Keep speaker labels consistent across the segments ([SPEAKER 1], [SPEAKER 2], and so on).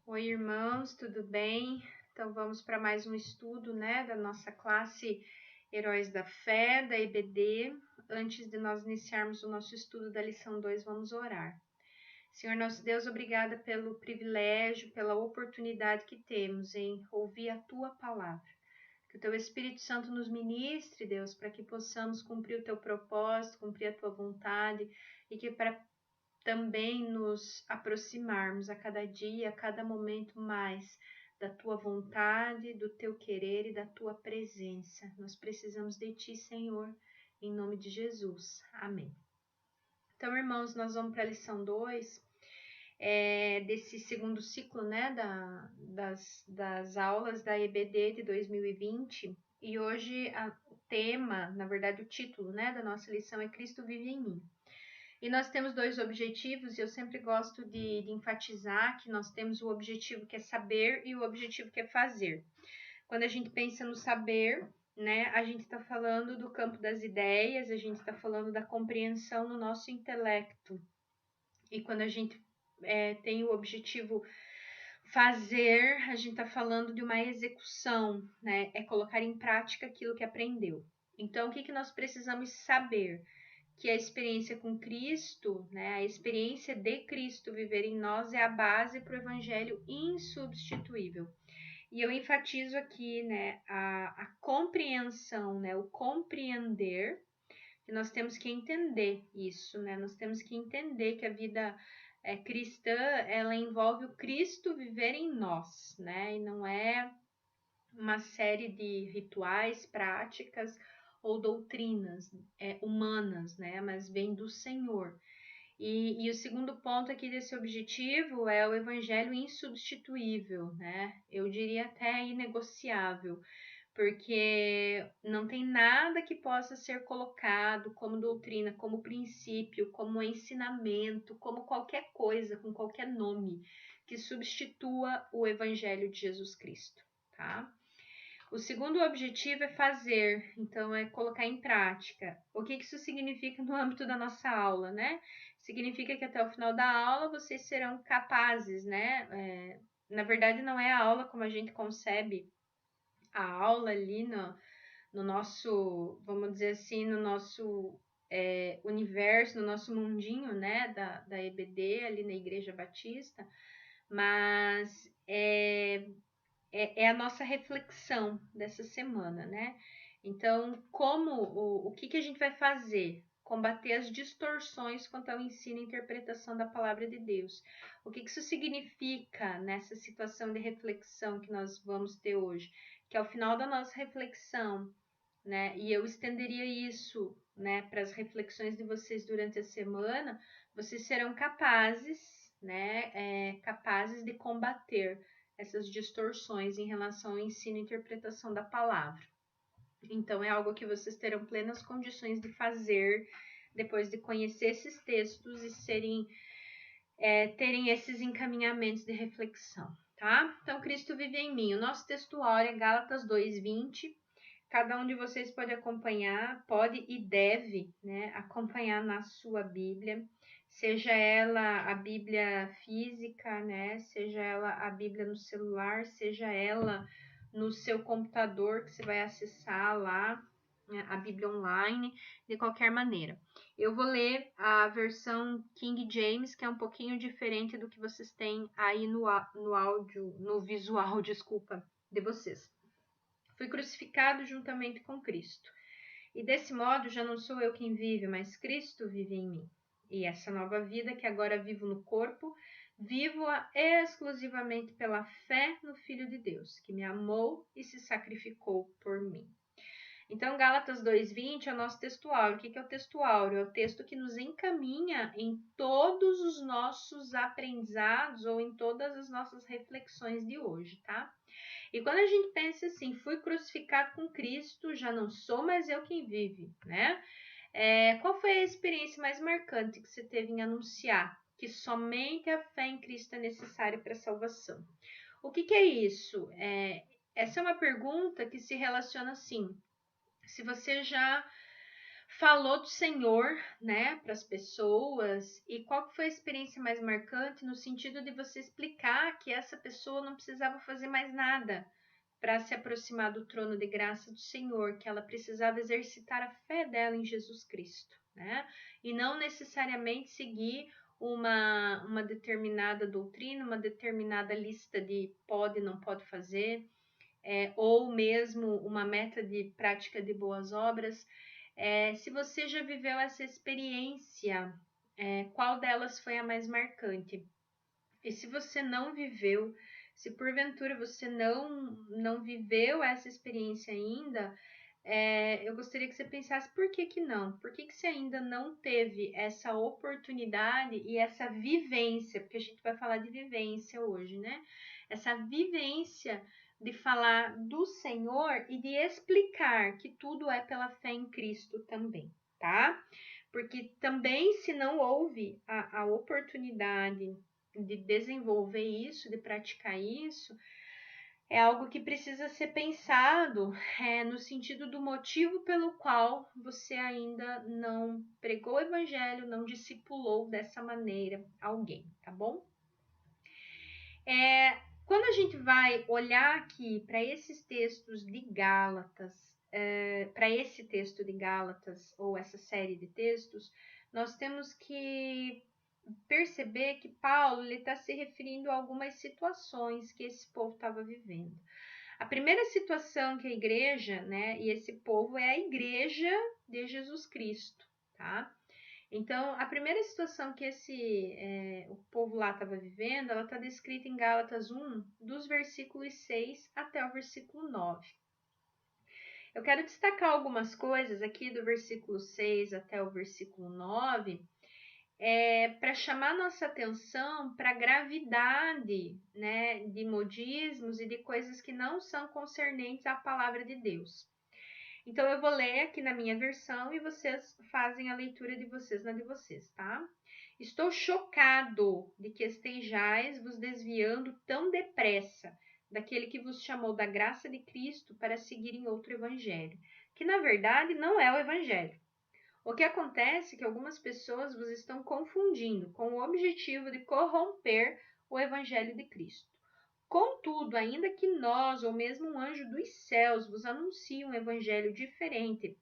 [SPEAKER 1] Oi, irmãos, tudo bem? Então vamos para mais um estudo, da nossa classe Heróis da Fé, da EBD. Antes de nós iniciarmos o nosso estudo da lição 2, vamos orar. Senhor nosso Deus, obrigada pelo privilégio, pela oportunidade que temos em ouvir a Tua palavra. Que o Teu Espírito Santo nos ministre, Deus, para que possamos cumprir o Teu propósito, cumprir a Tua vontade e que para também nos aproximarmos a cada dia, a cada momento mais da Tua vontade, do Teu querer e da Tua presença. Nós precisamos de Ti, Senhor, em nome de Jesus. Amém. Então, irmãos, nós vamos para a lição 2, desse segundo ciclo, das aulas da EBD de 2020. E hoje o tema, na verdade o título, da nossa lição é Cristo vive em mim. E nós temos dois objetivos, e eu sempre gosto de enfatizar que nós temos o objetivo que é saber e o objetivo que é fazer. Quando a gente pensa no saber, a gente está falando do campo das ideias, a gente está falando da compreensão no nosso intelecto. E quando a gente tem o objetivo fazer, a gente está falando de uma execução, é colocar em prática aquilo que aprendeu. Então, o que nós precisamos saber? Que a experiência com Cristo, a experiência de Cristo viver em nós é a base para o evangelho insubstituível. E eu enfatizo aqui, a compreensão, o compreender, que nós temos que entender isso, nós temos que entender que a vida cristã, ela envolve o Cristo viver em nós, e não é uma série de rituais, práticas ou doutrinas humanas, mas vem do Senhor. E o segundo ponto aqui desse objetivo é o evangelho insubstituível, eu diria até inegociável, porque não tem nada que possa ser colocado como doutrina, como princípio, como ensinamento, como qualquer coisa, com qualquer nome, que substitua o evangelho de Jesus Cristo, tá? O segundo objetivo é fazer, então é colocar em prática. O que isso significa no âmbito da nossa aula, Significa que até o final da aula vocês serão capazes, na verdade não é a aula como a gente concebe a aula ali no nosso, vamos dizer assim, no nosso universo, no nosso mundinho, da EBD, ali na Igreja Batista, mas é a nossa reflexão dessa semana, Então, o que a gente vai fazer? Combater as distorções quanto ao ensino e interpretação da palavra de Deus. O que isso significa nessa situação de reflexão que nós vamos ter hoje? Que ao final da nossa reflexão, e eu estenderia isso, para as reflexões de vocês durante a semana, vocês serão capazes, capazes de combater essas distorções em relação ao ensino e interpretação da palavra. Então, é algo que vocês terão plenas condições de fazer depois de conhecer esses textos e terem esses encaminhamentos de reflexão, tá? Então, Cristo vive em mim. O nosso textuário é Gálatas 2:20. Cada um de vocês pode acompanhar, pode e deve, acompanhar na sua Bíblia, seja ela a Bíblia física, seja ela a Bíblia no celular, seja ela no seu computador que você vai acessar lá, a Bíblia online, de qualquer maneira. Eu vou ler a versão King James, que é um pouquinho diferente do que vocês têm aí no áudio, no visual, desculpa, de vocês. Fui crucificado juntamente com Cristo. E desse modo já não sou eu quem vive, mas Cristo vive em mim. E essa nova vida que agora vivo no corpo, vivo-a exclusivamente pela fé no Filho de Deus, que me amou e se sacrificou por mim. Então, Gálatas 2:20 é o nosso textuário. O que é o textuário? É o texto que nos encaminha em todos os nossos aprendizados ou em todas as nossas reflexões de hoje, tá? E quando a gente pensa assim, fui crucificado com Cristo, já não sou mais eu quem vive, qual foi a experiência mais marcante que você teve em anunciar que somente a fé em Cristo é necessária para a salvação? O que é isso? Essa é uma pergunta que se relaciona assim, se você já falou do Senhor, né, para as pessoas, e qual que foi a experiência mais marcante no sentido de você explicar que essa pessoa não precisava fazer mais nada para se aproximar do trono de graça do Senhor, que ela precisava exercitar a fé dela em Jesus Cristo, né, e não necessariamente seguir uma determinada doutrina, uma determinada lista de pode e não pode fazer, ou mesmo uma meta de prática de boas obras. Se você já viveu essa experiência, qual delas foi a mais marcante? E se você não viveu, se porventura você não viveu essa experiência ainda, eu gostaria que você pensasse por que não? Por que você ainda não teve essa oportunidade e essa vivência? Porque a gente vai falar de vivência hoje, né? Essa vivência de falar do Senhor e de explicar que tudo é pela fé em Cristo também, tá? Porque também, se não houve a oportunidade de desenvolver isso, de praticar isso, é algo que precisa ser pensado no sentido do motivo pelo qual você ainda não pregou o evangelho, não discipulou dessa maneira alguém, tá bom? Quando a gente vai olhar aqui para esses textos de Gálatas, para esse texto de Gálatas, ou essa série de textos, nós temos que perceber que Paulo está se referindo a algumas situações que esse povo estava vivendo. A primeira situação que a igreja, né, e esse povo é a igreja de Jesus Cristo, tá? Então, a primeira situação que o povo lá estava vivendo, ela está descrita em Gálatas 1, dos versículos 6 até o versículo 9. Eu quero destacar algumas coisas aqui do versículo 6 até o versículo 9, para chamar nossa atenção para a gravidade, né, de modismos e de coisas que não são concernentes à palavra de Deus. Então, eu vou ler aqui na minha versão e vocês fazem a leitura de vocês na de vocês, tá? Estou chocado de que estejais vos desviando tão depressa daquele que vos chamou da graça de Cristo para seguirem outro evangelho, que na verdade não é o evangelho. O que acontece é que algumas pessoas vos estão confundindo com o objetivo de corromper o evangelho de Cristo. Contudo, ainda que nós, ou mesmo um anjo dos céus, vos anuncie um evangelho diferente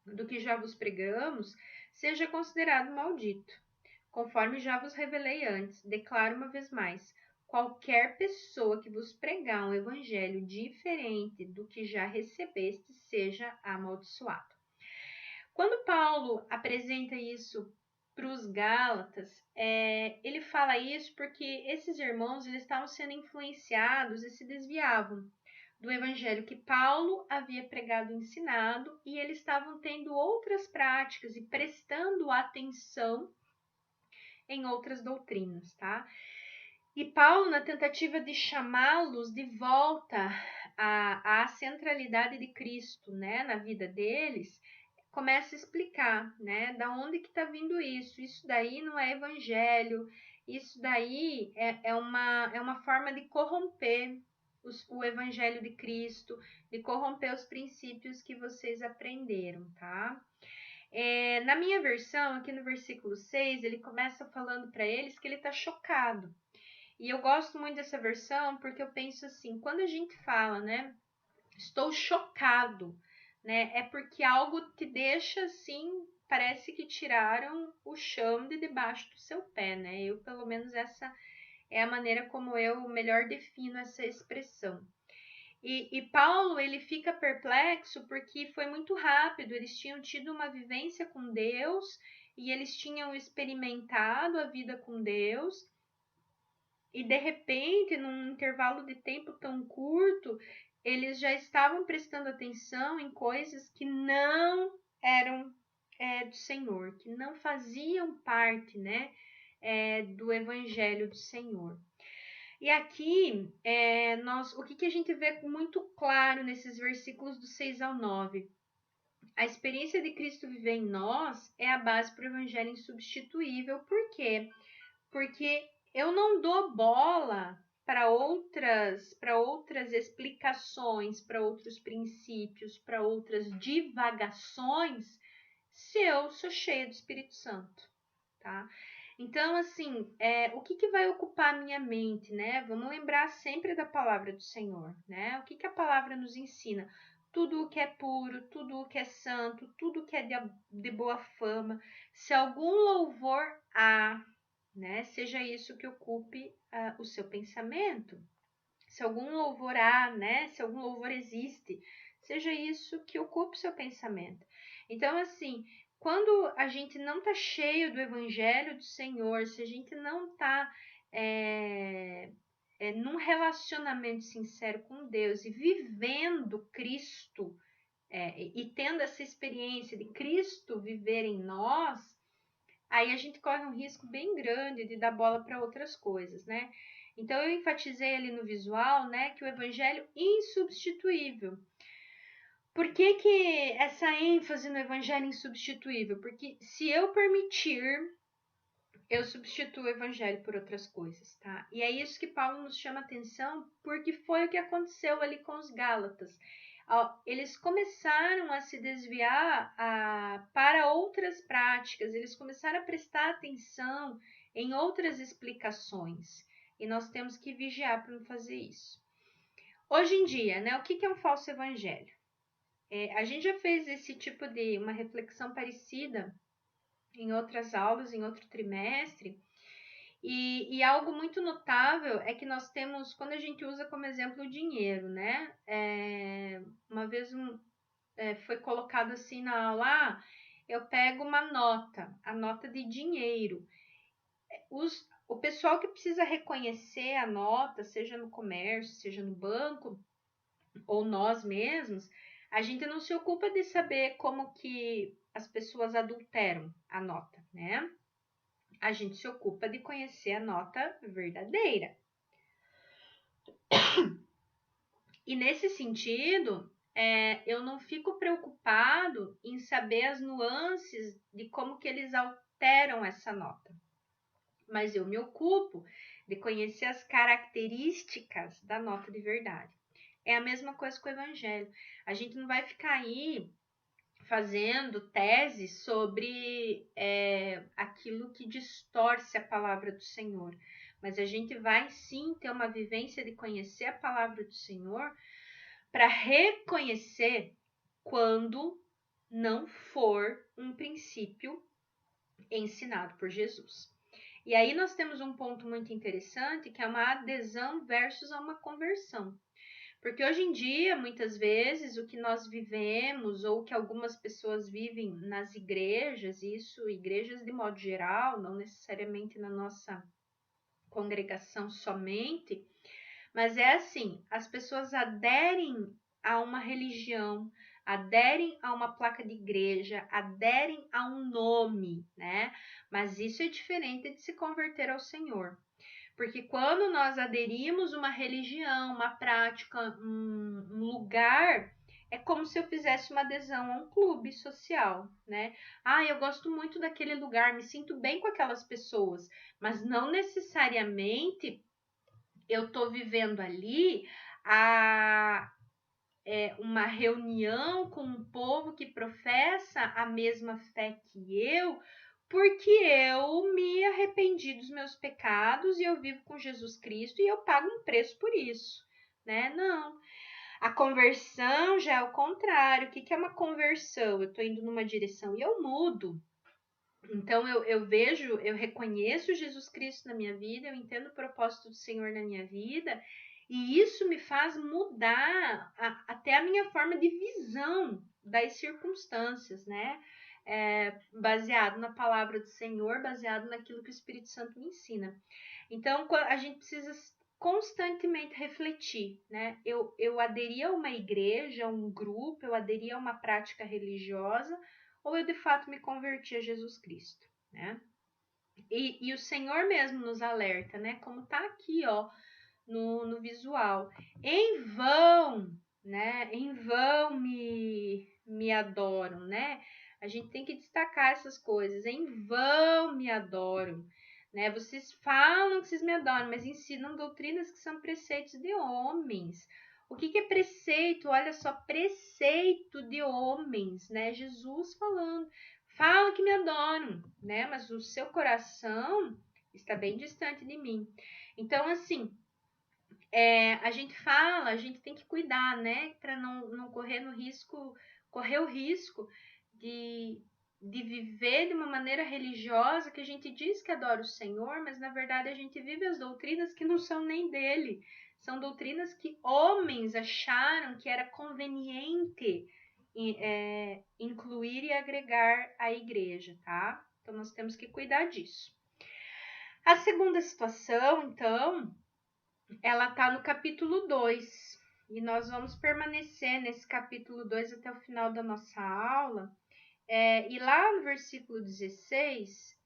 [SPEAKER 1] do que já vos pregamos, seja considerado maldito. Conforme já vos revelei antes, declaro uma vez mais: qualquer pessoa que vos pregar um evangelho diferente do que já recebeste, seja amaldiçoado. Quando Paulo apresenta isso para os Gálatas, ele fala isso porque esses irmãos eles estavam sendo influenciados e se desviavam do evangelho que Paulo havia pregado e ensinado, e eles estavam tendo outras práticas e prestando atenção em outras doutrinas, tá? E Paulo, na tentativa de chamá-los de volta à centralidade de Cristo, né, na vida deles, começa a explicar, né, da onde que está vindo isso. Isso daí não é evangelho, isso daí é uma forma de corromper o evangelho de Cristo, de corromper os princípios que vocês aprenderam, tá? Na minha versão, aqui no versículo 6, ele começa falando para eles que ele está chocado. E eu gosto muito dessa versão porque eu penso assim, quando a gente fala, né, estou chocado, né, é porque algo te deixa assim, parece que tiraram o chão de debaixo do seu pé, né? Eu, pelo menos, essa é a maneira como eu melhor defino essa expressão. E Paulo, ele fica perplexo porque foi muito rápido, eles tinham tido uma vivência com Deus e eles tinham experimentado a vida com Deus, e de repente, num intervalo de tempo tão curto, eles já estavam prestando atenção em coisas que não eram do Senhor, que não faziam parte, né, do Evangelho do Senhor. E aqui, o que a gente vê muito claro nesses versículos do 6 ao 9? A experiência de Cristo viver em nós é a base para o Evangelho insubstituível. Por quê? Porque eu não dou bola para outras explicações, para outros princípios, para outras divagações se eu sou cheia do Espírito Santo, tá? Então, assim, o que vai ocupar a minha mente, né? Vamos lembrar sempre da palavra do Senhor, né? O que a palavra nos ensina? Tudo o que é puro, tudo o que é santo, tudo o que é de boa fama, se algum louvor há, né? Seja isso que ocupe o seu pensamento. Se algum louvor há, né? Se algum louvor existe, seja isso que ocupe o seu pensamento. Então, assim, quando a gente não está cheio do Evangelho do Senhor, se a gente não está num relacionamento sincero com Deus e vivendo Cristo, e tendo essa experiência de Cristo viver em nós, aí a gente corre um risco bem grande de dar bola para outras coisas, né? Então eu enfatizei ali no visual, né, que o evangelho é insubstituível. Por que essa ênfase no evangelho insubstituível? Porque se eu permitir, eu substituo o evangelho por outras coisas, tá? E é isso que Paulo nos chama atenção, porque foi o que aconteceu ali com os Gálatas. Eles começaram a se desviar para outras práticas, eles começaram a prestar atenção em outras explicações. E nós temos que vigiar para não fazer isso. Hoje em dia, né, o que é um falso evangelho? A gente já fez esse tipo de uma reflexão parecida em outras aulas, em outro trimestre. E algo muito notável é que nós temos, quando a gente usa como exemplo o dinheiro, né? Uma vez foi colocado assim na aula, eu pego uma nota, a nota de dinheiro. O pessoal que precisa reconhecer a nota, seja no comércio, seja no banco, ou nós mesmos, a gente não se ocupa de saber como que as pessoas adulteram a nota, né? A gente se ocupa de conhecer a nota verdadeira. E nesse sentido, eu não fico preocupado em saber as nuances de como que eles alteram essa nota. Mas eu me ocupo de conhecer as características da nota de verdade. É a mesma coisa com o evangelho. A gente não vai ficar aí fazendo tese sobre aquilo que distorce a palavra do Senhor. Mas a gente vai sim ter uma vivência de conhecer a palavra do Senhor para reconhecer quando não for um princípio ensinado por Jesus. E aí nós temos um ponto muito interessante, que é uma adesão versus uma conversão. Porque hoje em dia, muitas vezes, o que nós vivemos, ou que algumas pessoas vivem nas igrejas, igrejas de modo geral, não necessariamente na nossa congregação somente, mas é assim, as pessoas aderem a uma religião, aderem a uma placa de igreja, aderem a um nome, né? Mas isso é diferente de se converter ao Senhor. Porque quando nós aderimos uma religião, uma prática, um lugar, é como se eu fizesse uma adesão a um clube social, né? Eu gosto muito daquele lugar, me sinto bem com aquelas pessoas, mas não necessariamente eu estou vivendo ali uma reunião com um povo que professa a mesma fé que eu, porque eu me arrependi dos meus pecados e eu vivo com Jesus Cristo e eu pago um preço por isso, né? Não. A conversão já é o contrário. O que é uma conversão? Eu estou indo numa direção e eu mudo. Então eu vejo, eu reconheço Jesus Cristo na minha vida, eu entendo o propósito do Senhor na minha vida, e isso me faz mudar até a minha forma de visão das circunstâncias, né? Baseado na palavra do Senhor, baseado naquilo que o Espírito Santo me ensina. Então a gente precisa constantemente refletir, né? Eu aderi a uma igreja, a um grupo, eu aderi a uma prática religiosa, ou eu de fato me converti a Jesus Cristo, né? E o Senhor mesmo nos alerta, né? Como tá aqui, ó, no visual. Em vão, né? Em vão me adoram, né? A gente tem que destacar essas coisas. Em vão me adoram, né? Vocês falam que vocês me adoram, mas ensinam doutrinas que são preceitos de homens. O que é preceito? Olha só, preceito de homens, né? Jesus falando. Falam que me adoram, né? Mas o seu coração está bem distante de mim. Então, assim, a gente tem que cuidar, né? Para não correr correr o risco de viver de uma maneira religiosa que a gente diz que adora o Senhor, mas na verdade a gente vive as doutrinas que não são nem dele. São doutrinas que homens acharam que era conveniente incluir e agregar à igreja, tá? Então nós temos que cuidar disso. A segunda situação, então, ela está no capítulo 2. E nós vamos permanecer nesse capítulo 2 até o final da nossa aula. E lá no versículo 16,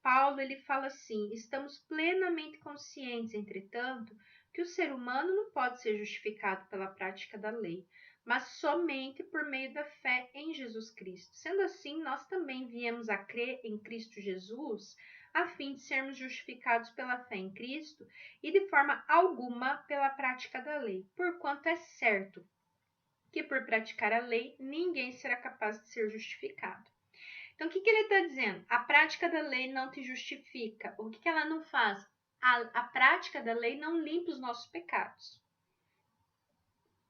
[SPEAKER 1] Paulo ele fala assim: estamos plenamente conscientes, entretanto, que o ser humano não pode ser justificado pela prática da lei, mas somente por meio da fé em Jesus Cristo. Sendo assim, nós também viemos a crer em Cristo Jesus, a fim de sermos justificados pela fé em Cristo e de forma alguma pela prática da lei, porquanto é certo que por praticar a lei ninguém será capaz de ser justificado. Então, o que ele está dizendo? A prática da lei não te justifica. O que ela não faz? A prática da lei não limpa os nossos pecados.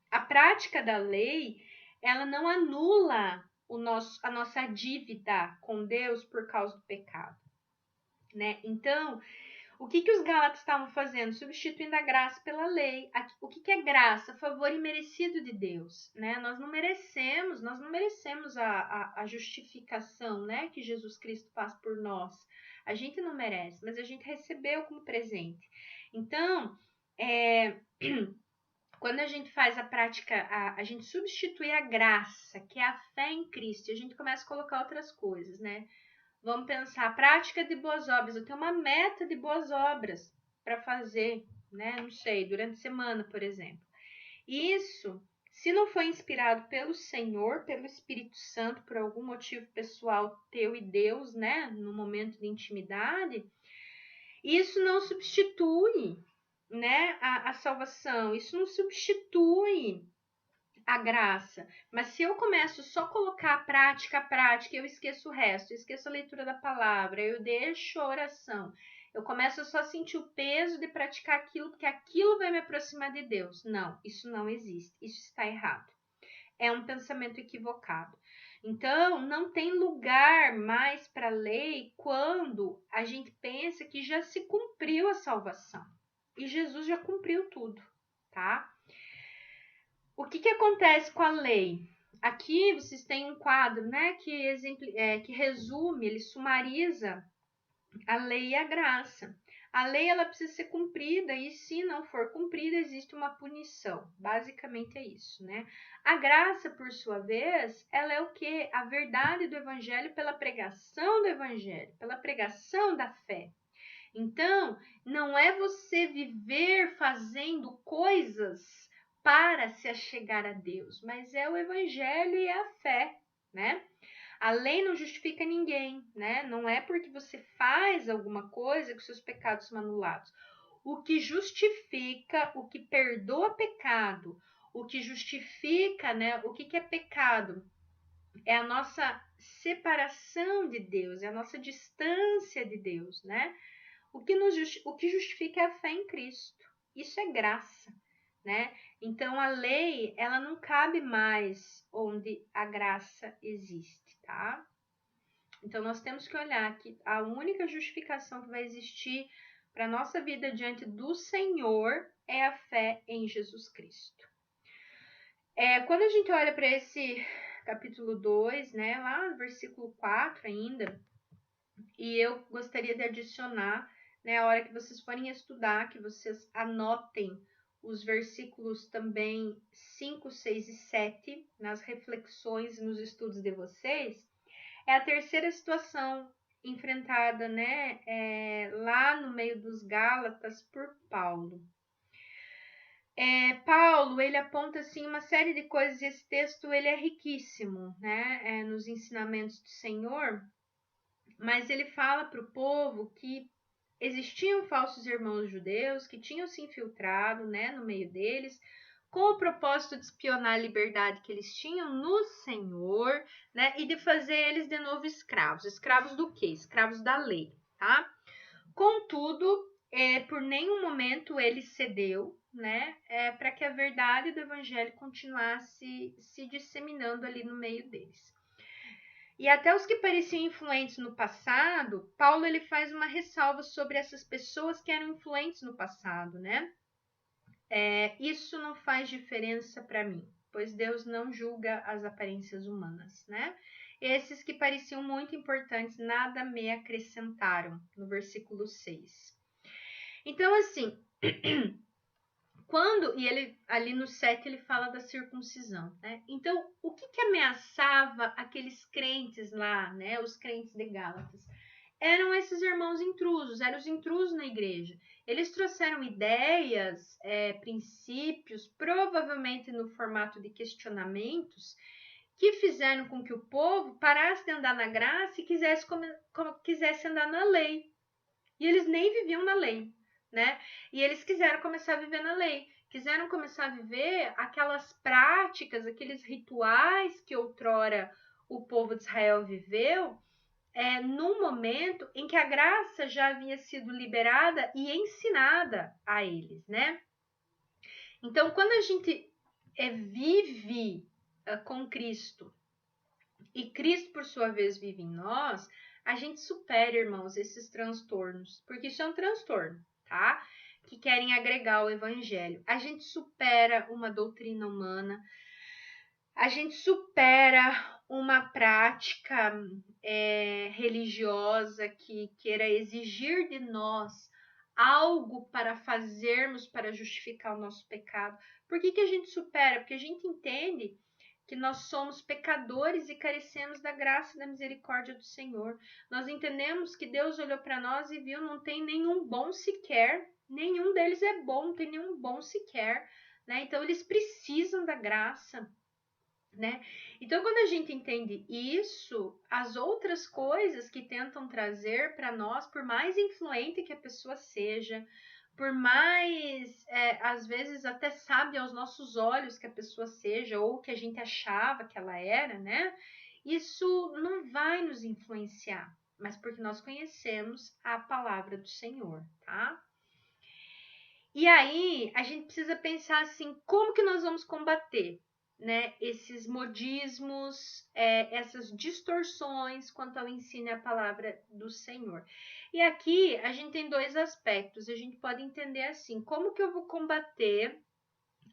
[SPEAKER 1] A prática da lei, ela não anula a nossa dívida com Deus por causa do pecado, né? Então, o que os Gálatas estavam fazendo? Substituindo a graça pela lei. O que é graça? Favor imerecido de Deus, né? Nós não merecemos a justificação, né, que Jesus Cristo faz por nós. A gente não merece, mas a gente recebeu como presente. Então, quando a gente faz a prática, a gente substitui a graça, que é a fé em Cristo, e a gente começa a colocar outras coisas, né? Vamos pensar, a prática de boas obras. Eu tenho uma meta de boas obras para fazer, né? Não sei, durante a semana, por exemplo. Isso, se não foi inspirado pelo Senhor, pelo Espírito Santo, por algum motivo pessoal teu e Deus, né? No momento de intimidade, isso não substitui, né? A salvação. Isso não substitui a graça. Mas se eu começo só a colocar a prática, eu esqueço o resto, eu esqueço a leitura da palavra, eu deixo a oração, eu começo só a sentir o peso de praticar aquilo, porque aquilo vai me aproximar de Deus. Não, isso não existe, isso está errado. É um pensamento equivocado. Então, não tem lugar mais para a lei quando a gente pensa que já se cumpriu a salvação. E Jesus já cumpriu tudo, tá? O que acontece com a lei? Aqui vocês têm um quadro, né, que resume, ele sumariza a lei e a graça. A lei ela precisa ser cumprida e se não for cumprida existe uma punição. Basicamente é isso, né? A graça, por sua vez, ela é o quê? A verdade do evangelho pela pregação do evangelho, pela pregação da fé. Então, não é você viver fazendo coisas para se achegar a Deus, mas é o evangelho e a fé, né? A lei não justifica ninguém, né? Não é porque você faz alguma coisa que seus pecados são anulados. O que justifica, o que perdoa pecado, o que justifica, né? O que é pecado? É a nossa separação de Deus, é a nossa distância de Deus, né? O que justifica é a fé em Cristo. Isso é graça, né? Então a lei, ela não cabe mais onde a graça existe, tá? Então nós temos que olhar que a única justificação que vai existir para a nossa vida diante do Senhor é a fé em Jesus Cristo. Quando a gente olha para esse capítulo 2, né, lá no versículo 4 ainda, e eu gostaria de adicionar, né, a hora que vocês forem estudar, que vocês anotem os versículos também 5, 6 e 7 nas reflexões e nos estudos de vocês. É a terceira situação enfrentada, né, lá no meio dos Gálatas por Paulo. Paulo, ele aponta assim uma série de coisas, e esse texto ele é riquíssimo, né, nos ensinamentos do Senhor, mas ele fala para o povo que existiam falsos irmãos judeus que tinham se infiltrado, né, no meio deles, com o propósito de espionar a liberdade que eles tinham no Senhor, né? E de fazer eles de novo escravos. Escravos do quê? Escravos da lei, tá? Contudo, por nenhum momento ele cedeu, né? Para que a verdade do evangelho continuasse se disseminando ali no meio deles. E até os que pareciam influentes no passado, Paulo ele faz uma ressalva sobre essas pessoas que eram influentes no passado, né? Isso não faz diferença para mim, pois Deus não julga as aparências humanas, né? Esses que pareciam muito importantes nada me acrescentaram, no versículo 6. Então, assim, e ele ali no 7 ele fala da circuncisão, né? Então, o que ameaçava aqueles crentes lá, né? Os crentes de Gálatas? Eram esses irmãos intrusos, eram os intrusos na igreja. Eles trouxeram ideias, princípios, provavelmente no formato de questionamentos, que fizeram com que o povo parasse de andar na graça e quisesse andar na lei. E eles nem viviam na lei, né? E eles quiseram começar a viver na lei. Quiseram começar a viver aquelas práticas, aqueles rituais que outrora o povo de Israel viveu, num momento em que a graça já havia sido liberada e ensinada a eles, né? Então, quando a gente vive com Cristo e Cristo, por sua vez, vive em nós, a gente supera, irmãos, esses transtornos, porque isso é um transtorno, tá? Que querem agregar o evangelho. A gente supera uma doutrina humana, a gente supera uma prática religiosa que queira exigir de nós algo para fazermos para justificar o nosso pecado. Por que a gente supera? Porque a gente entende que nós somos pecadores e carecemos da graça e da misericórdia do Senhor. Nós entendemos que Deus olhou para nós e viu, não tem nenhum bom sequer, nenhum deles é bom, não tem nenhum bom sequer, né? Então eles precisam da graça, né? Então, quando a gente entende isso, as outras coisas que tentam trazer para nós, por mais influente que a pessoa seja, por mais, às vezes, até sabe aos nossos olhos que a pessoa seja, ou que a gente achava que ela era, né? Isso não vai nos influenciar, mas porque nós conhecemos a palavra do Senhor, tá? E aí, a gente precisa pensar assim, como que nós vamos combater, né, esses modismos, essas distorções quanto ao ensino e à palavra do Senhor. E aqui a gente tem dois aspectos. A gente pode entender assim, como que eu vou combater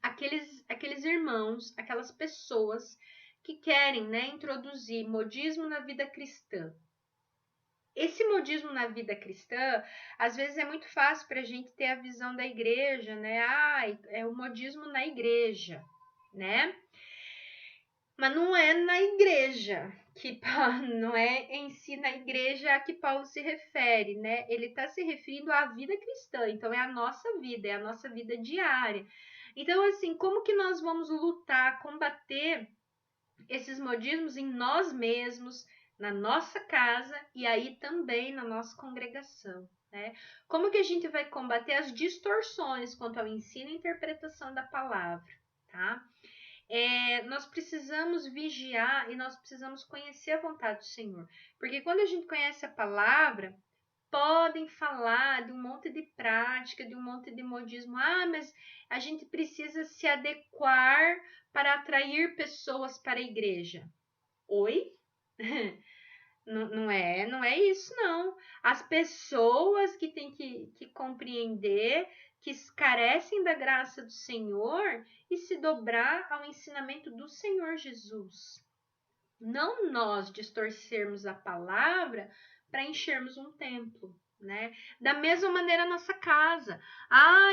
[SPEAKER 1] aqueles irmãos, aquelas pessoas que querem, né, introduzir modismo na vida cristã. Esse modismo na vida cristã, às vezes é muito fácil para a gente ter a visão da igreja, né? É o modismo na igreja, né? Mas não é na igreja, não é em si na igreja a que Paulo se refere, né? Ele está se referindo à vida cristã, então é a nossa vida diária. Então, assim, como que nós vamos lutar, combater esses modismos em nós mesmos, na nossa casa e aí também na nossa congregação, né? Como que a gente vai combater as distorções quanto ao ensino e interpretação da palavra, tá? Nós precisamos vigiar e nós precisamos conhecer a vontade do Senhor, porque quando a gente conhece a palavra, podem falar de um monte de prática, de um monte de modismo. Mas a gente precisa se adequar para atrair pessoas para a igreja. Oi? Não é isso, não. As pessoas que têm que compreender, que carecem da graça do Senhor e se dobrar ao ensinamento do Senhor Jesus. Não nós distorcermos a palavra para enchermos um templo, né? Da mesma maneira a nossa casa.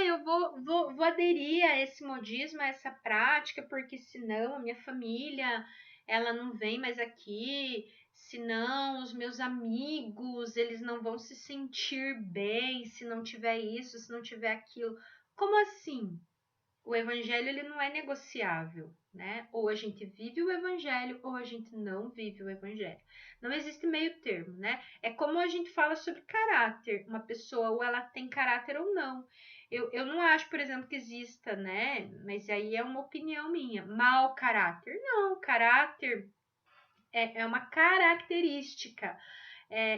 [SPEAKER 1] Eu vou aderir a esse modismo, a essa prática, porque senão a minha família, ela não vem mais aqui, senão os meus amigos, eles não vão se sentir bem se não tiver isso, se não tiver aquilo. Como assim? O evangelho ele não é negociável, né? Ou a gente vive o evangelho ou a gente não vive o evangelho. Não existe meio termo, né? É como a gente fala sobre caráter. Uma pessoa ou ela tem caráter ou não. Eu não acho, por exemplo, que exista, né? Mas aí é uma opinião minha. Mau caráter. Não, caráter é uma característica.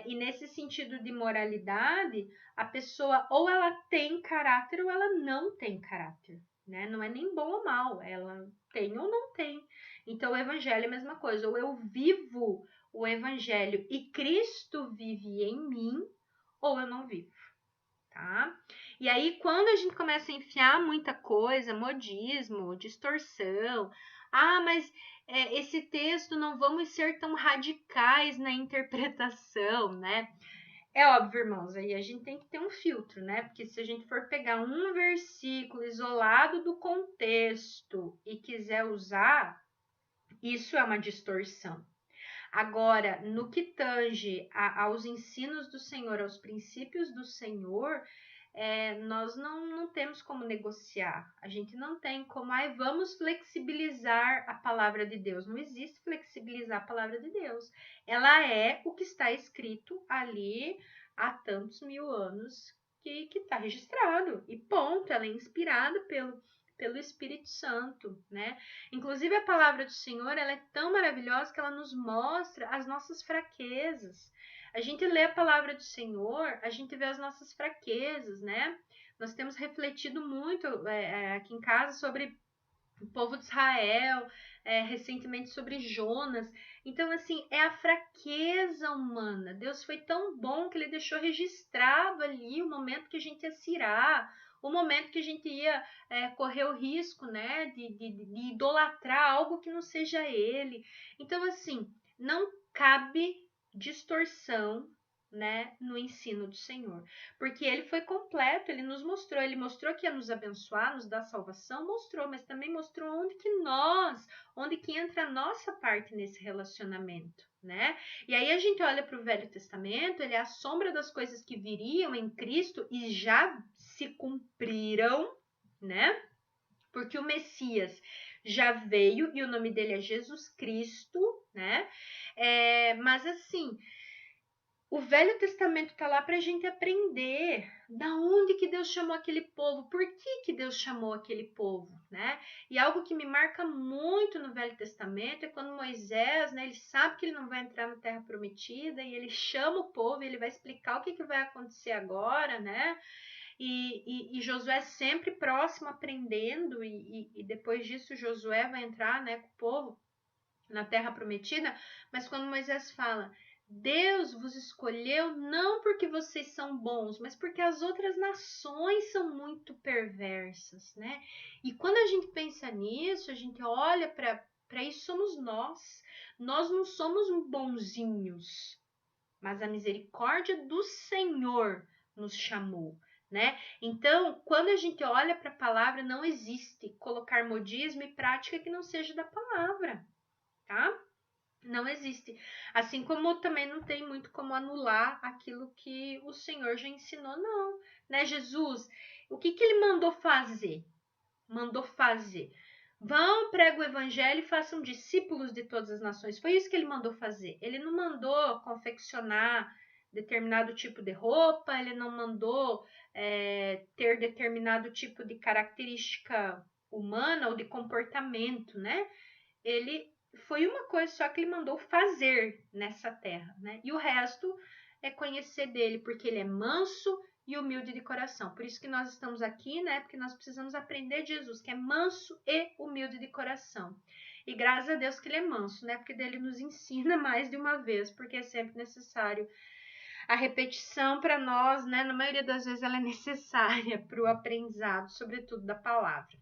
[SPEAKER 1] E nesse sentido de moralidade, a pessoa ou ela tem caráter ou ela não tem caráter, né? Não é nem bom ou mal, ela tem ou não tem. Então o evangelho é a mesma coisa, ou eu vivo o evangelho e Cristo vive em mim, ou eu não vivo, tá? E aí quando a gente começa a enfiar muita coisa, modismo, distorção, mas esse texto não vamos ser tão radicais na interpretação, né? É óbvio, irmãos, aí a gente tem que ter um filtro, né? Porque se a gente for pegar um versículo isolado do contexto e quiser usar, isso é uma distorção. Agora, no que tange aos ensinos do Senhor, aos princípios do Senhor, nós não temos como negociar. A gente não tem como, vamos flexibilizar a palavra de Deus. Não existe flexibilizar a palavra de Deus. Ela é o que está escrito ali há tantos mil anos que está registrado. E ponto, ela é inspirada pelo Espírito Santo, né? Inclusive a palavra do Senhor, ela é tão maravilhosa que ela nos mostra as nossas fraquezas. A gente lê a palavra do Senhor, a gente vê as nossas fraquezas, né? Nós temos refletido muito aqui em casa sobre o povo de Israel, recentemente sobre Jonas. Então, assim, é a fraqueza humana. Deus foi tão bom que ele deixou registrado ali o momento que a gente ia se irar, o momento que a gente ia correr o risco, né, de idolatrar algo que não seja ele. Então, assim, não cabe distorção, né, no ensino do Senhor, porque ele foi completo, ele mostrou que ia nos abençoar, nos dar salvação, mostrou, mas também mostrou onde que entra a nossa parte nesse relacionamento, né? E aí a gente olha para o Velho Testamento, ele é a sombra das coisas que viriam em Cristo e já se cumpriram, né? Porque o Messias já veio e o nome dele é Jesus Cristo, né? Mas assim, o Velho Testamento está lá para a gente aprender da onde que Deus chamou aquele povo, por que Deus chamou aquele povo, né? E algo que me marca muito no Velho Testamento é quando Moisés, né, ele sabe que ele não vai entrar na Terra Prometida e ele chama o povo e ele vai explicar o que vai acontecer agora, né? E Josué sempre próximo aprendendo e depois disso Josué vai entrar, né, com o povo na Terra Prometida, mas quando Moisés fala, Deus vos escolheu não porque vocês são bons, mas porque as outras nações são muito perversas, né? E quando a gente pensa nisso, a gente olha para isso, somos nós. Nós não somos bonzinhos, mas a misericórdia do Senhor nos chamou, né? Então, quando a gente olha para a palavra, não existe colocar modismo e prática que não seja da palavra, tá? Não existe. Assim como também não tem muito como anular aquilo que o Senhor já ensinou, não. Né, Jesus? O que ele mandou fazer? Mandou fazer. Vão, pregue o evangelho e façam discípulos de todas as nações. Foi isso que ele mandou fazer. Ele não mandou confeccionar determinado tipo de roupa, ele não mandou ter determinado tipo de característica humana ou de comportamento, né? Ele foi uma coisa só que ele mandou fazer nessa terra, né? E o resto é conhecer dele, porque ele é manso e humilde de coração. Por isso que nós estamos aqui, né? Porque nós precisamos aprender de Jesus, que é manso e humilde de coração. E graças a Deus que ele é manso, né? Porque dele nos ensina mais de uma vez, porque é sempre necessário. A repetição para nós, né? Na maioria das vezes ela é necessária para o aprendizado, sobretudo da palavra.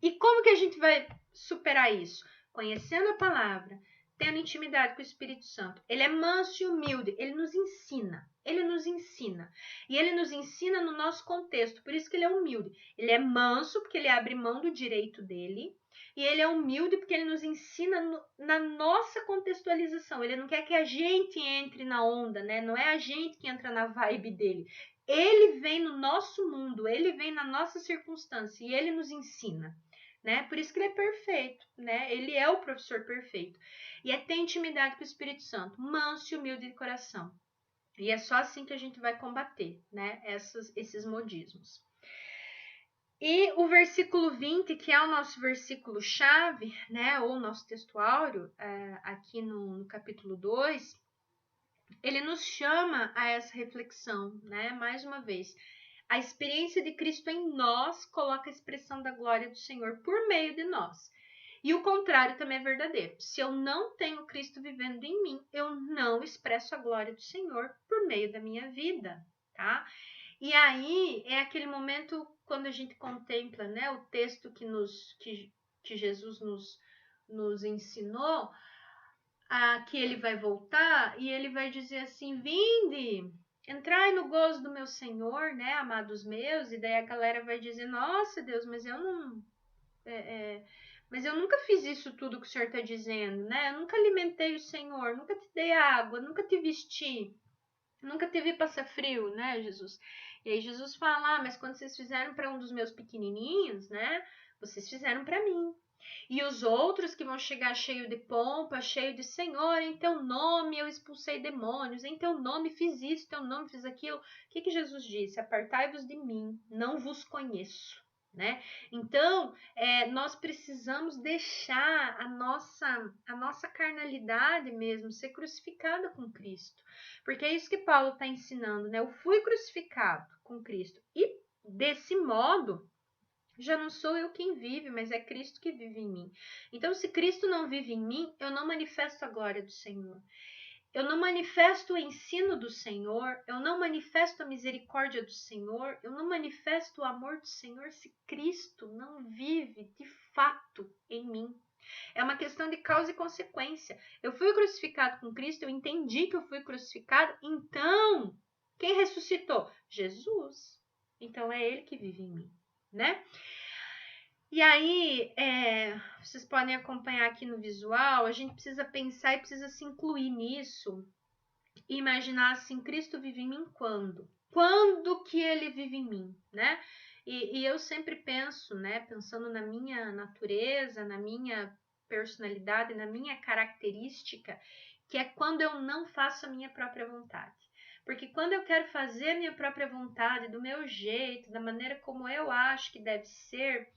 [SPEAKER 1] E como que a gente vai superar isso? Conhecendo a palavra, tendo intimidade com o Espírito Santo. Ele é manso e humilde, ele nos ensina. Ele nos ensina. E ele nos ensina no nosso contexto, por isso que ele é humilde. Ele é manso, porque ele abre mão do direito dele. E ele é humilde, porque ele nos ensina na nossa contextualização. Ele não quer que a gente entre na onda, né? Não é a gente que entra na vibe dele. Ele vem no nosso mundo, ele vem na nossa circunstância e ele nos ensina. Né? Por isso que ele é perfeito, né? Ele é o professor perfeito. E é ter intimidade com o Espírito Santo, manso e humilde de coração. E é só assim que a gente vai combater, né? Esses modismos. E o versículo 20, que é o nosso versículo chave, né, ou nosso textuário, aqui no capítulo 2, ele nos chama a essa reflexão, né, mais uma vez. A experiência de Cristo em nós coloca a expressão da glória do Senhor por meio de nós. E o contrário também é verdadeiro. Se eu não tenho Cristo vivendo em mim, eu não expresso a glória do Senhor por meio da minha vida, tá? E aí é aquele momento quando a gente contempla, né, o texto que Jesus nos ensinou, que ele vai voltar e ele vai dizer assim: vinde, entrai no gozo do meu Senhor, né, amados meus. E daí a galera vai dizer: nossa, Deus, mas eu não. Mas eu nunca fiz isso tudo que o Senhor está dizendo, né? Eu nunca alimentei o Senhor, nunca te dei água, nunca te vesti. Nunca te vi passar frio, né, Jesus? E aí Jesus fala, mas quando vocês fizeram para um dos meus pequenininhos, né, vocês fizeram para mim. E os outros que vão chegar cheio de pompa, cheio de Senhor, em teu nome eu expulsei demônios, em teu nome fiz isso, em teu nome fiz aquilo. O que Jesus disse? Apartai-vos de mim, não vos conheço. Né? Então, nós precisamos deixar a nossa carnalidade mesmo ser crucificada com Cristo. Porque é isso que Paulo está ensinando, né? Eu fui crucificado com Cristo. E desse modo, já não sou eu quem vive, mas é Cristo que vive em mim. Então, se Cristo não vive em mim, eu não manifesto a glória do Senhor. Eu não manifesto o ensino do Senhor, eu não manifesto a misericórdia do Senhor, eu não manifesto o amor do Senhor se Cristo não vive de fato em mim. É uma questão de causa e consequência. Eu fui crucificado com Cristo, eu entendi que eu fui crucificado, então, quem ressuscitou? Jesus. Então, é Ele que vive em mim, né? E aí, vocês podem acompanhar aqui no visual, a gente precisa pensar e precisa se incluir nisso e imaginar assim, Cristo vive em mim quando? Quando que Ele vive em mim, né? E eu sempre penso, né, pensando na minha natureza, na minha personalidade, na minha característica, que é quando eu não faço a minha própria vontade. Porque quando eu quero fazer a minha própria vontade, do meu jeito, da maneira como eu acho que deve ser,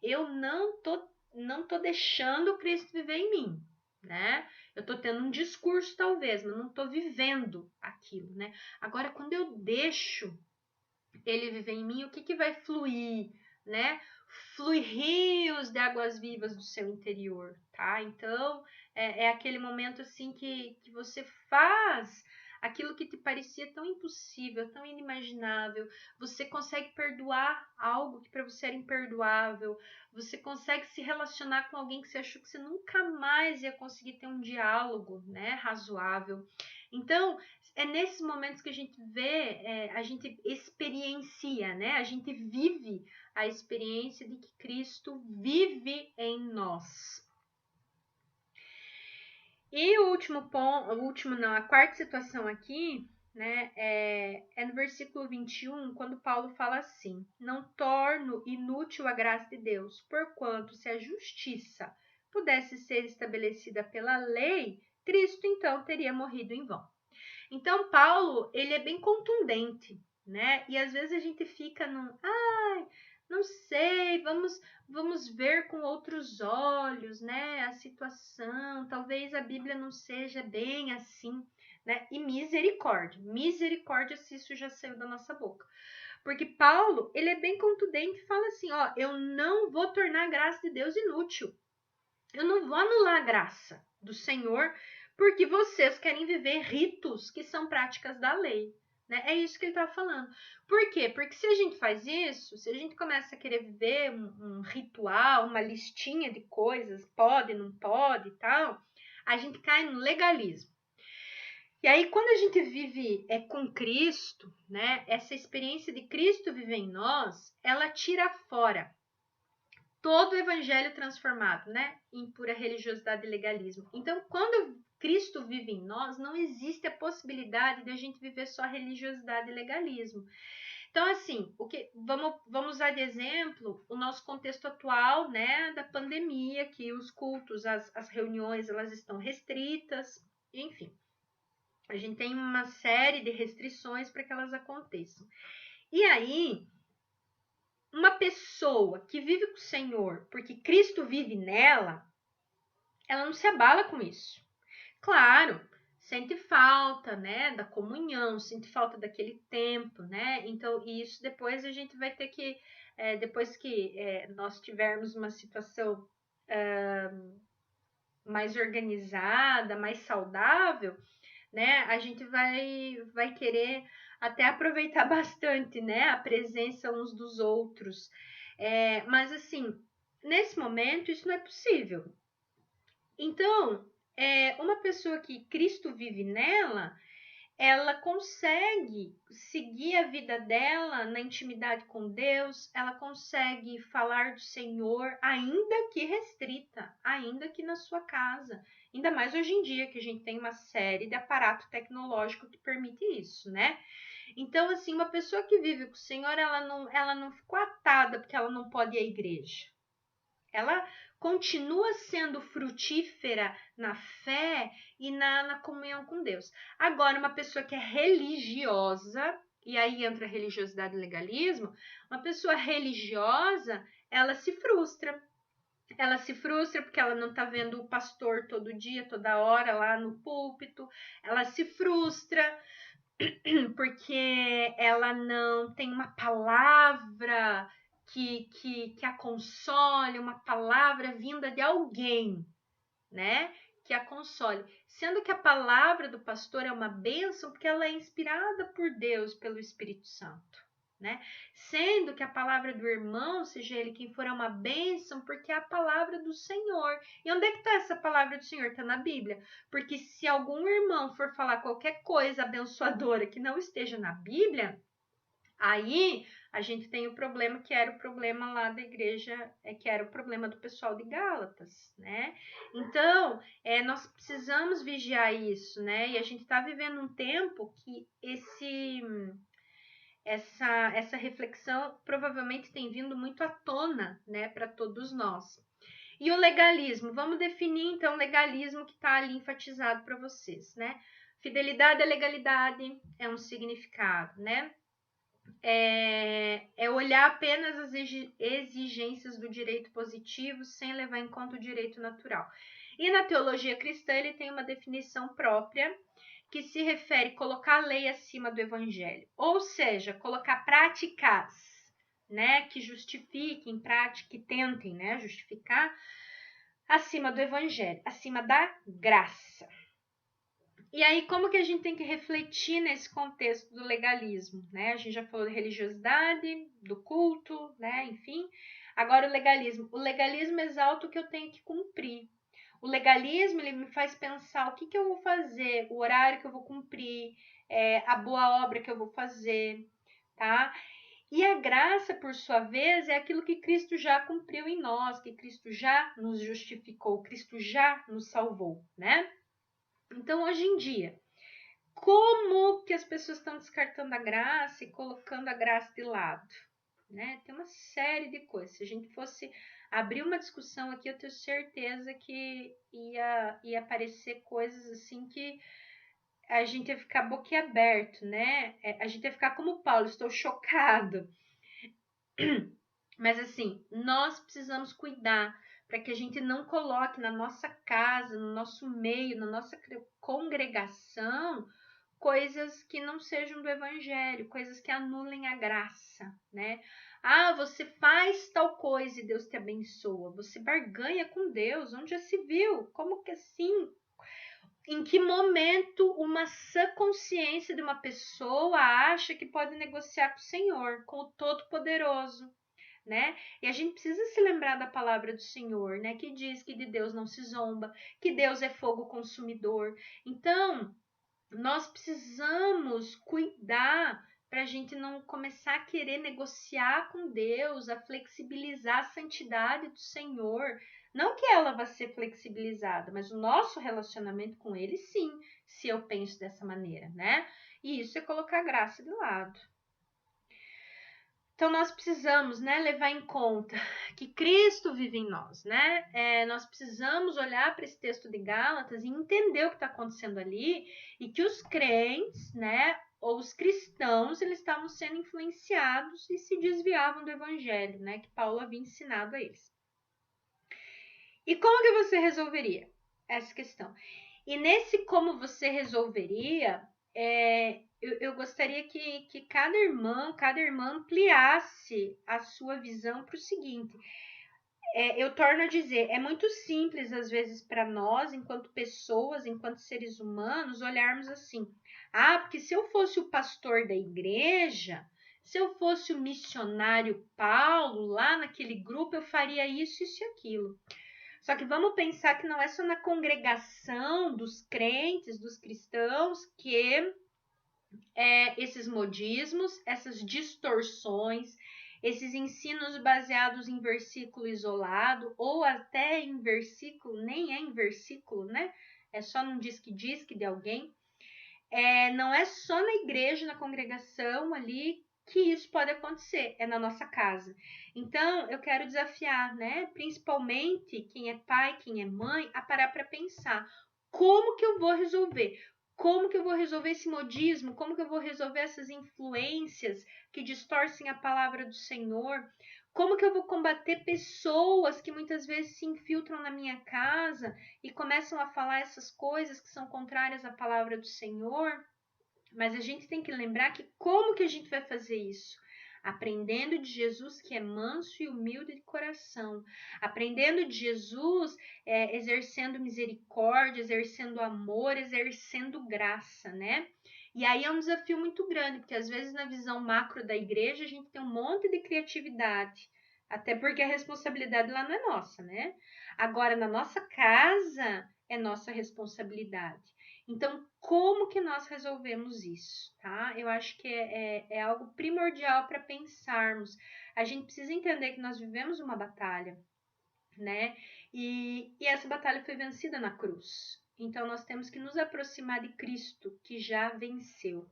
[SPEAKER 1] eu não tô deixando Cristo viver em mim, né? Eu tô tendo um discurso talvez, mas não tô vivendo aquilo, né? Agora, quando eu deixo Ele viver em mim, o que vai fluir, né? Flui rios de águas vivas do seu interior, tá? Então, é aquele momento assim que você faz aquilo que te parecia tão impossível, tão inimaginável. Você consegue perdoar algo que para você era imperdoável. Você consegue se relacionar com alguém que você achou que você nunca mais ia conseguir ter um diálogo, né, razoável. Então, é nesses momentos que a gente vê, a gente experiencia, né? A gente vive a experiência de que Cristo vive em nós. E o último ponto, a quarta situação aqui, né, é no versículo 21, quando Paulo fala assim: não torno inútil a graça de Deus, porquanto se a justiça pudesse ser estabelecida pela lei, Cristo então teria morrido em vão. Então, Paulo, ele é bem contundente, né? E às vezes a gente fica não sei, vamos ver com outros olhos, né? A situação, talvez a Bíblia não seja bem assim, né? E misericórdia se isso já saiu da nossa boca. Porque Paulo, ele é bem contundente e fala assim, ó, eu não vou tornar a graça de Deus inútil. Eu não vou anular a graça do Senhor porque vocês querem viver ritos que são práticas da lei. Né? É isso que ele está falando. Por quê? Porque se a gente faz isso, se a gente começa a querer viver um ritual, uma listinha de coisas, pode, não pode e tal, a gente cai no legalismo. E aí, quando a gente vive com Cristo, né, essa experiência de Cristo viver em nós, ela tira fora todo o evangelho transformado, né, em pura religiosidade e legalismo. Então, quando Cristo vive em nós, não existe a possibilidade de a gente viver só religiosidade e legalismo. Então, assim, vamos usar de exemplo o nosso contexto atual, né, da pandemia, que os cultos, as reuniões, elas estão restritas, enfim. A gente tem uma série de restrições para que elas aconteçam. E aí, uma pessoa que vive com o Senhor porque Cristo vive nela, ela não se abala com isso. Claro, sente falta, né, da comunhão, sente falta daquele tempo, né? Então, isso depois a gente vai ter que, depois que nós tivermos uma situação mais organizada, mais saudável, né? A gente vai querer até aproveitar bastante, né? A presença uns dos outros. Mas assim, nesse momento isso não é possível. Então, uma pessoa que Cristo vive nela, ela consegue seguir a vida dela na intimidade com Deus, ela consegue falar do Senhor, ainda que restrita, ainda que na sua casa. Ainda mais hoje em dia, que a gente tem uma série de aparato tecnológico que permite isso, né? Então, assim, uma pessoa que vive com o Senhor, ela não ficou atada porque ela não pode ir à igreja. Ela continua sendo frutífera na fé e na comunhão com Deus. Agora, uma pessoa que é religiosa, e aí entra a religiosidade e legalismo, uma pessoa religiosa, ela se frustra. Ela se frustra porque ela não está vendo o pastor todo dia, toda hora lá no púlpito. Ela se frustra porque ela não tem uma palavra que a console, uma palavra vinda de alguém, né? Que a console. Sendo que a palavra do pastor é uma bênção porque ela é inspirada por Deus, pelo Espírito Santo. Né? Sendo que a palavra do irmão, seja ele quem for, é uma bênção, porque é a palavra do Senhor. E onde é que está essa palavra do Senhor? Está na Bíblia. Porque se algum irmão for falar qualquer coisa abençoadora que não esteja na Bíblia, aí a gente tem o problema que era o problema lá da igreja, que era o problema do pessoal de Gálatas, né? Então, nós precisamos vigiar isso, né? E a gente está vivendo um tempo que essa reflexão provavelmente tem vindo muito à tona, né, para todos nós. E o legalismo, vamos definir então o legalismo que está ali enfatizado para vocês, né? Fidelidade à legalidade é um significado, né? É olhar apenas as exigências do direito positivo sem levar em conta o direito natural. E na teologia cristã ele tem uma definição própria que se refere a colocar a lei acima do evangelho, ou seja, colocar práticas, né, que justifiquem, que tentem, né, justificar acima do evangelho, acima da graça. E aí, como que a gente tem que refletir nesse contexto do legalismo, né? A gente já falou de religiosidade, do culto, né? Enfim. Agora o legalismo. O legalismo exalta o que eu tenho que cumprir. O legalismo, ele me faz pensar o que eu vou fazer, o horário que eu vou cumprir, a boa obra que eu vou fazer, tá? E a graça, por sua vez, é aquilo que Cristo já cumpriu em nós, que Cristo já nos justificou, Cristo já nos salvou, né? Então, hoje em dia, como que as pessoas estão descartando a graça e colocando a graça de lado? Né? Tem uma série de coisas. Se a gente fosse abrir uma discussão aqui, eu tenho certeza que ia aparecer coisas assim que a gente ia ficar boquiaberto, né? A gente ia ficar como Paulo, estou chocado. Mas assim, nós precisamos cuidar para que a gente não coloque na nossa casa, no nosso meio, na nossa congregação, coisas que não sejam do evangelho, coisas que anulem a graça, né? Ah, você faz tal coisa e Deus te abençoa. Você barganha com Deus, onde já se viu? Como que assim? Em que momento uma sã consciência de uma pessoa acha que pode negociar com o Senhor, com o Todo-Poderoso? Né? E a gente precisa se lembrar da palavra do Senhor, né? Que diz que de Deus não se zomba, que Deus é fogo consumidor. Então, nós precisamos cuidar para a gente não começar a querer negociar com Deus, a flexibilizar a santidade do Senhor. Não que ela vá ser flexibilizada, mas o nosso relacionamento com Ele, sim, se eu penso dessa maneira, né? E isso é colocar a graça de lado. Então, nós precisamos, né, levar em conta que Cristo vive em nós, né? Nós precisamos olhar para esse texto de Gálatas e entender o que está acontecendo ali e que os crentes, né, os cristãos, eles estavam sendo influenciados e se desviavam do evangelho, né, que Paulo havia ensinado a eles. E como que você resolveria essa questão? E nesse como você resolveria, eu gostaria que cada irmã ampliasse a sua visão para o seguinte. Eu torno a dizer, é muito simples às vezes para nós, enquanto pessoas, enquanto seres humanos, olharmos assim. Ah, porque se eu fosse o pastor da igreja, se eu fosse o missionário Paulo lá naquele grupo, eu faria isso, isso e aquilo. Só que vamos pensar que não é só na congregação dos crentes, dos cristãos, que esses modismos, essas distorções, esses ensinos baseados em versículo isolado, ou até em versículo, nem é em versículo, né? É só num diz-que de alguém. Não é só na igreja, na congregação ali, que isso pode acontecer, é na nossa casa. Então, eu quero desafiar, né, principalmente quem é pai, quem é mãe, a parar para pensar, como que eu vou resolver? Como que eu vou resolver esse modismo? Como que eu vou resolver essas influências que distorcem a palavra do Senhor? Como que eu vou combater pessoas que muitas vezes se infiltram na minha casa e começam a falar essas coisas que são contrárias à palavra do Senhor? Mas a gente tem que lembrar que como que a gente vai fazer isso? Aprendendo de Jesus, que é manso e humilde de coração. Aprendendo de Jesus, exercendo misericórdia, exercendo amor, exercendo graça, né? E aí é um desafio muito grande, porque às vezes na visão macro da igreja a gente tem um monte de criatividade, até porque a responsabilidade lá não é nossa, né? Agora, na nossa casa, é nossa responsabilidade. Então, como que nós resolvemos isso, tá? Eu acho que é algo primordial para pensarmos. A gente precisa entender que nós vivemos uma batalha, né? E essa batalha foi vencida na cruz. Então, nós temos que nos aproximar de Cristo, que já venceu.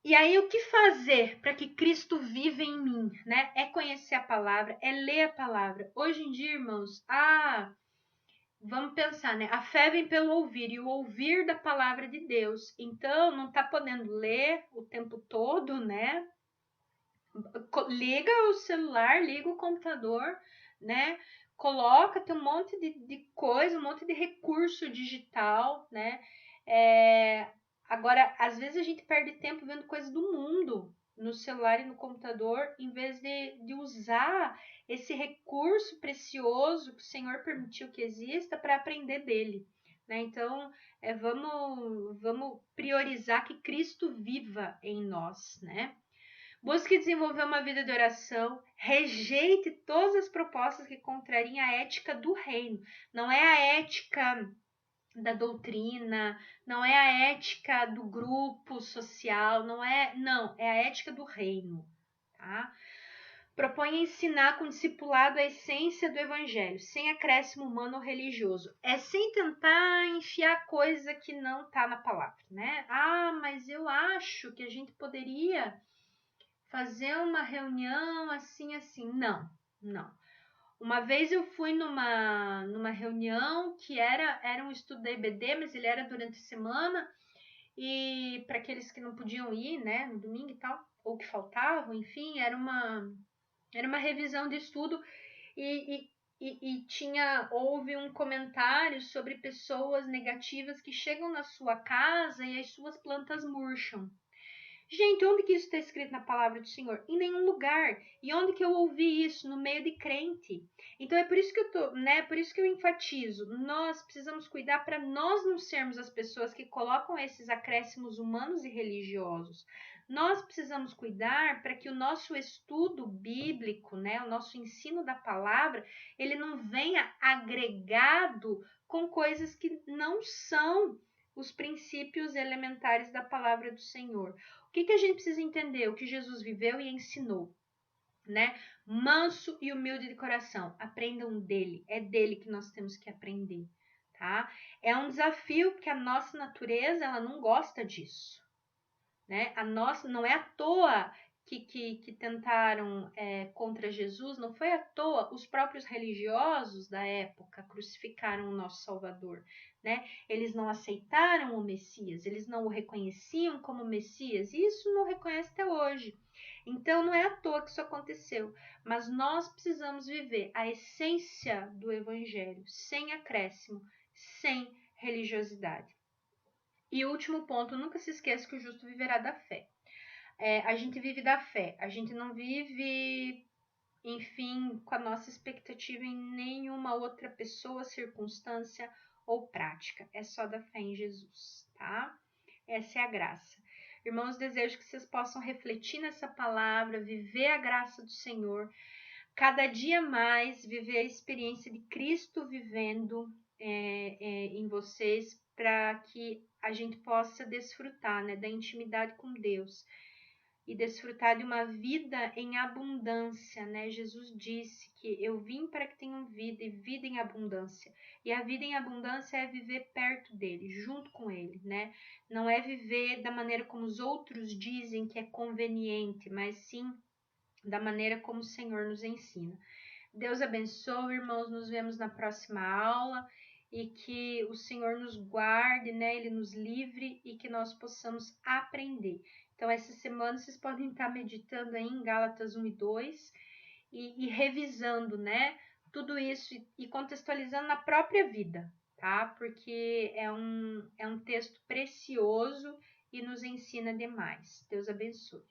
[SPEAKER 1] E aí, o que fazer para que Cristo viva em mim, né? É conhecer a palavra, é ler a palavra. Hoje em dia, irmãos, vamos pensar, né? A fé vem pelo ouvir e o ouvir da palavra de Deus. Então, não tá podendo ler o tempo todo, né? Liga o celular, liga o computador, né? Coloca, tem um monte de coisa, um monte de recurso digital, né? Agora, às vezes a gente perde tempo vendo coisas do mundo no celular e no computador, em vez de usar esse recurso precioso que o Senhor permitiu que exista para aprender dele, né? Então, vamos priorizar que Cristo viva em nós, né? Busque desenvolver uma vida de oração, rejeite todas as propostas que contrariem a ética do reino. Não é a ética da doutrina, não é a ética do grupo social, não, é a ética do reino, tá? Propõe ensinar com discipulado a essência do evangelho, sem acréscimo humano ou religioso. É sem tentar enfiar coisa que não está na palavra, né? Mas eu acho que a gente poderia fazer uma reunião assim. Não. Uma vez eu fui numa reunião que era um estudo da IBD, mas ele era durante a semana, e para aqueles que não podiam ir, né, no domingo e tal, ou que faltavam, enfim, era uma revisão de estudo e houve um comentário sobre pessoas negativas que chegam na sua casa e as suas plantas murcham. Gente, onde que isso está escrito na palavra do Senhor? Em nenhum lugar. E onde que eu ouvi isso? No meio de crente. Então é por isso que por isso que eu enfatizo. Nós precisamos cuidar para nós não sermos as pessoas que colocam esses acréscimos humanos e religiosos. Nós precisamos cuidar para que o nosso estudo bíblico, né, o nosso ensino da palavra, ele não venha agregado com coisas que não são os princípios elementares da palavra do Senhor. O que a gente precisa entender? O que Jesus viveu e ensinou, né? Manso e humilde de coração. Aprendam dele. É dele que nós temos que aprender, tá? É um desafio porque a nossa natureza, ela não gosta disso, né? A nossa, não é à toa que tentaram contra Jesus, não foi à toa, os próprios religiosos da época crucificaram o nosso Salvador, né? Eles não aceitaram o Messias, eles não o reconheciam como Messias, e isso não reconhece até hoje. Então não é à toa que isso aconteceu, mas nós precisamos viver a essência do Evangelho, sem acréscimo, sem religiosidade. E o último ponto, nunca se esqueça que o justo viverá da fé. A gente vive da fé, a gente não vive, enfim, com a nossa expectativa em nenhuma outra pessoa, circunstância ou prática. É só da fé em Jesus, tá? Essa é a graça. Irmãos, desejo que vocês possam refletir nessa palavra, viver a graça do Senhor, cada dia mais viver a experiência de Cristo vivendo em vocês, para que a gente possa desfrutar, né, da intimidade com Deus e desfrutar de uma vida em abundância, né? Jesus disse que eu vim para que tenham vida e vida em abundância. E a vida em abundância é viver perto dele, junto com ele, né? Não é viver da maneira como os outros dizem que é conveniente, mas sim da maneira como o Senhor nos ensina. Deus abençoe, irmãos, nos vemos na próxima aula e que o Senhor nos guarde, né? Ele nos livre e que nós possamos aprender. Então, essa semana vocês podem estar meditando aí em Gálatas 1 e 2 e revisando, né? Tudo isso e contextualizando na própria vida, tá? Porque é um texto precioso e nos ensina demais. Deus abençoe.